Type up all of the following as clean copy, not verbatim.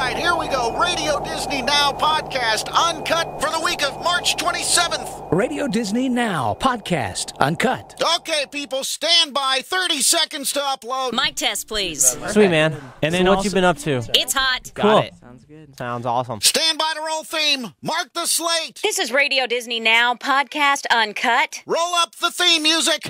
right, here we go. Radio Disney Now podcast, uncut for the week of March 27th. Radio Disney Now podcast, uncut. Okay, people, stand by. 30 seconds to upload. Mic test, please. Sweet, man. And then so what also- you been up to? It's hot. Cool. Got it. Sounds good. Sounds awesome. Stand by to roll theme. Mark the slate. This is Radio Disney Now podcast, uncut. Roll up the theme music.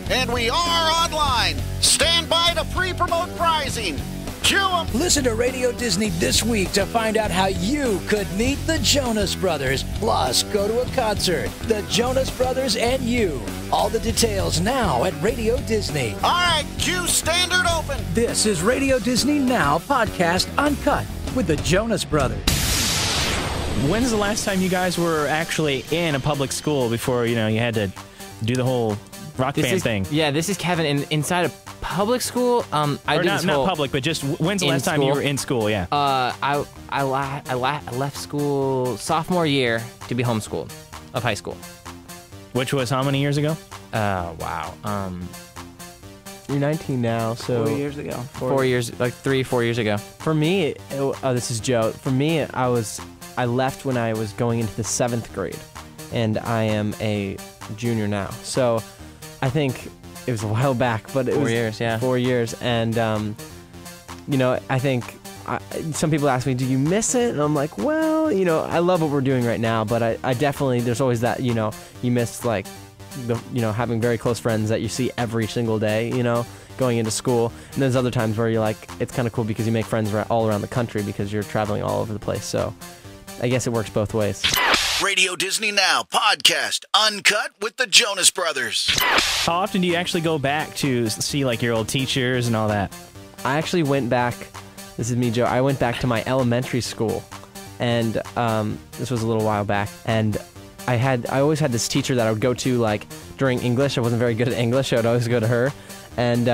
And we are online. Stand by to pre-promote prizing. Cue 'em. Listen to Radio Disney this week to find out how you could meet the Jonas Brothers. Plus, go to a concert. The Jonas Brothers and you. All the details now at Radio Disney. All right, cue standard open. This is Radio Disney Now podcast, uncut with the Jonas Brothers. When's the last time you guys were actually in a public school before, you had to do the whole rock band thing? Yeah, this is Kevin. inside a public school, I Or did not, this not whole, public, but just when's the in last time you school? were in school? Yeah. I left school sophomore year to be homeschooled of high school. Which was how many years ago? Wow. You're 19 now, so 4 years ago. 4 years, like 3-4 years ago. For me, this is Joe. For me, I left when I was going into the 7th grade, and I am a junior now. So I think it was a while back, but it 4 was years, yeah. 4 years, and I think some people ask me, "Do you miss it?" And I'm like, "Well, I love what we're doing right now, but I definitely there's always that you miss like having very close friends that you see every single day, going into school, and there's other times where you're like, it's kind of cool because you make friends all around the country because you're traveling all over the place. So I guess it works both ways. Radio Disney Now podcast, uncut with the Jonas Brothers. How often do you actually go back to see like your old teachers and all that? I actually went back. This is me, Joe. I went back to my elementary school, and this was a little while back. And I always had this teacher that I would go to like during English. I wasn't very good at English. I would always go to her, and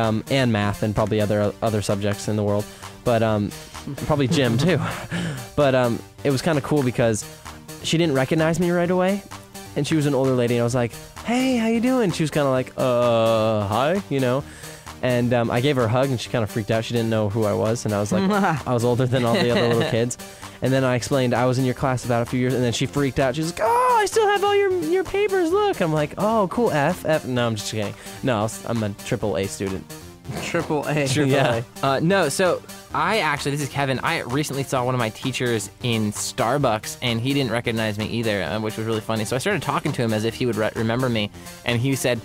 math and probably other subjects in the world, but probably gym too. But it was kind of cool because she didn't recognize me right away, and she was an older lady, and I was like, "Hey, how you doing?" She was kind of like, hi, And I gave her a hug, and she kind of freaked out. She didn't know who I was, and I was like, I was older than all the other little kids. And then I explained I was in your class about a few years, and then she freaked out. She was like, "Oh, I still have all your papers. Look." I'm like, "Oh, cool. F." No, I'm just kidding. No, I'm a AAA student. Triple A. Yeah. No, so this is Kevin. I recently saw one of my teachers in Starbucks, and he didn't recognize me either, which was really funny. So I started talking to him as if he would remember me, and he said,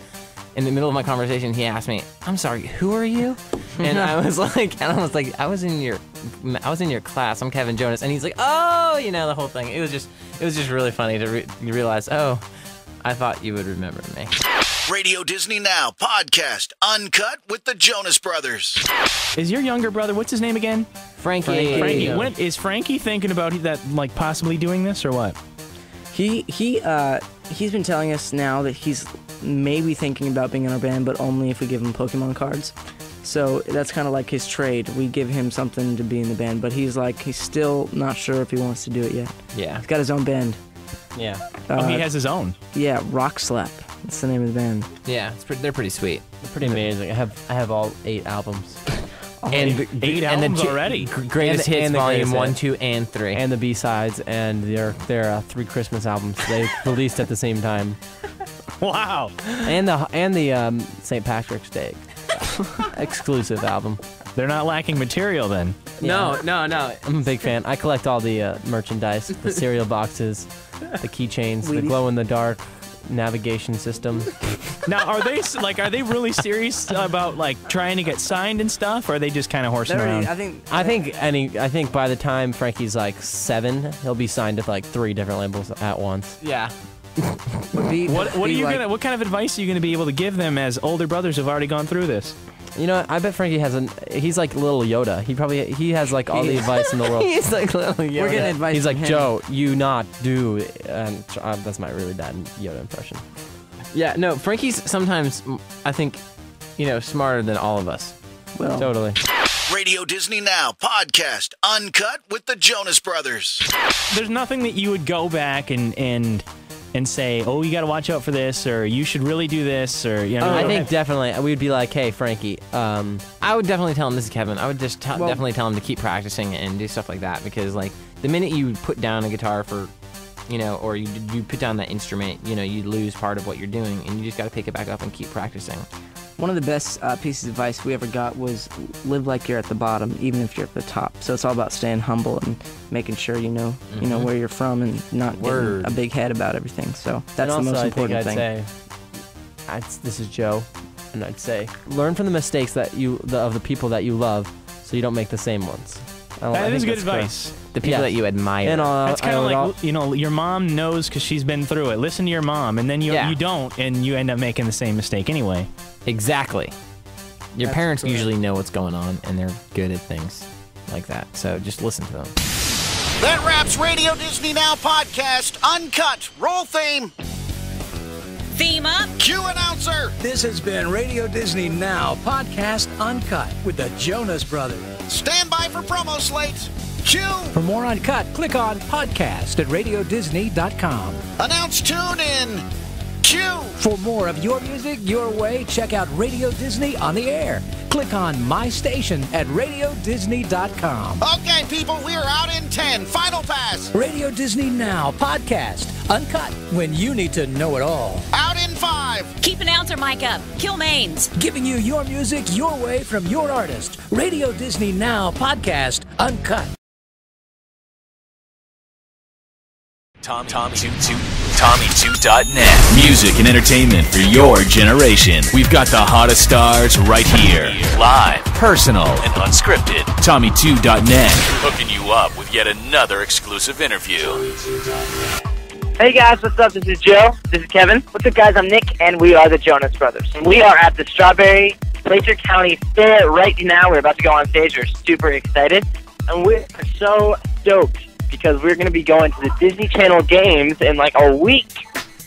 in the middle of my conversation, he asked me, "I'm sorry, who are you?" And I was like, I was in your class. I'm Kevin Jonas, and he's like, "Oh, the whole thing." It was just really funny to realize, oh, I thought you would remember me. Radio Disney Now podcast, uncut with the Jonas Brothers. Is your younger brother, what's his name again? Frankie. Frankie. Is Frankie thinking about that, like possibly doing this or what? He's been telling us now that he's maybe thinking about being in our band, but only if we give him Pokemon cards. So that's kind of like his trade. We give him something to be in the band, but he's still not sure if he wants to do it yet. Yeah. He's got his own band. Yeah. He has his own. Yeah, Rock Slap. That's the name of the band. Yeah, they're pretty sweet. They're pretty amazing. I have all 8 albums. And 8 albums already. Greatest hits, and the Greatest volume 1, hits. 2, and 3. And the B-sides, and their 3 Christmas albums they released at the same time. Wow. And the St. Patrick's Day exclusive album. They're not lacking material then. No. I'm a big fan. I collect all the merchandise, the cereal boxes, the keychains, the glow-in-the-dark navigation system. Now, are they really serious about like trying to get signed and stuff, or are they just kind of horsing around? I think by the time Frankie's like 7, he'll be signed to like 3 different labels at once. Yeah. What kind of advice are you gonna be able to give them as older brothers who've already gone through this? I bet Frankie he's like little Yoda. He has like all the advice in the world. He's like little Yoda. We're getting advice. He's from like, him. "Joe, you not do," and that's my really bad Yoda impression. Yeah, no, Frankie's sometimes, I think, smarter than all of us. Well, totally. Radio Disney Now podcast, uncut with the Jonas Brothers. There's nothing that you would go back and say, oh, you got to watch out for this, or you should really do this, or, you know. I think definitely we'd be like, hey, Frankie, I would definitely tell him, this is Kevin, I would just definitely tell him to keep practicing and do stuff like that, because, like, the minute you put down a guitar for, you know, or you put down that instrument, you know, you lose part of what you're doing, and you just got to pick it back up and keep practicing. One of the best pieces of advice we ever got was live like you're at the bottom, even if you're at the top. So it's all about staying humble and making sure you know where you're from and not getting a big head about everything. So that's the most important thing. This is Joe, and I'd say learn from the mistakes of the people that you love, so you don't make the same ones. That is good advice. The people that you admire. And, that's kind of like, you know, your mom knows because she's been through it. Listen to your mom, and then you don't, and you end up making the same mistake anyway. Exactly. Your parents usually know what's going on, and they're good at things like that. So just listen to them. That wraps Radio Disney Now podcast, uncut. Roll theme. Theme up. Cue announcer. This has been Radio Disney Now podcast, uncut with the Jonas Brothers. Stand by for promo slate. Cue. For more uncut, click on podcast at radiodisney.com. Announce tune in. Cue. For more of your music your way, check out Radio Disney on the air. Click on My Station at radiodisney.com. Okay, people, we are out in 10. Final pass. Radio Disney Now podcast, uncut when you need to know it all. Out in 5. Keep announcer mic up. Kill mains. Giving you your music your way from your artist. Radio Disney Now podcast, uncut. Tommy2.net. Music and entertainment for your generation. We've got the hottest stars right here. Live, personal, and unscripted. Tommy2.net. Hooking you up with yet another exclusive interview. Hey guys, what's up? This is Joe. This is Kevin. What's up, guys? I'm Nick, and we are the Jonas Brothers. We are at the Strawberry Placer County Fair right now. We're about to go on stage. We're super excited, and we're so stoked because we're going to be going to the Disney Channel Games in like a week,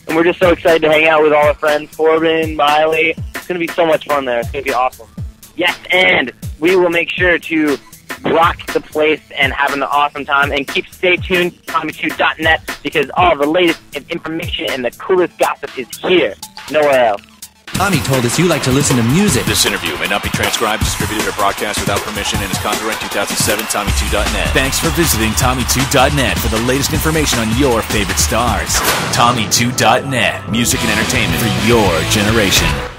and we're just so excited to hang out with all our friends, Corbin, Miley. It's going to be so much fun there. It's going to be awesome. Yes, and we will make sure to rock the place and have an awesome time, and stay tuned to Tommy2.net because all the latest information and the coolest gossip is here, nowhere else. Tommy told us you like to listen to music. This interview may not be transcribed, distributed, or broadcast without permission and is copyright 2007 Tommy2.net. Thanks for visiting Tommy2.net for the latest information on your favorite stars. Tommy2.net. Music and entertainment for your generation.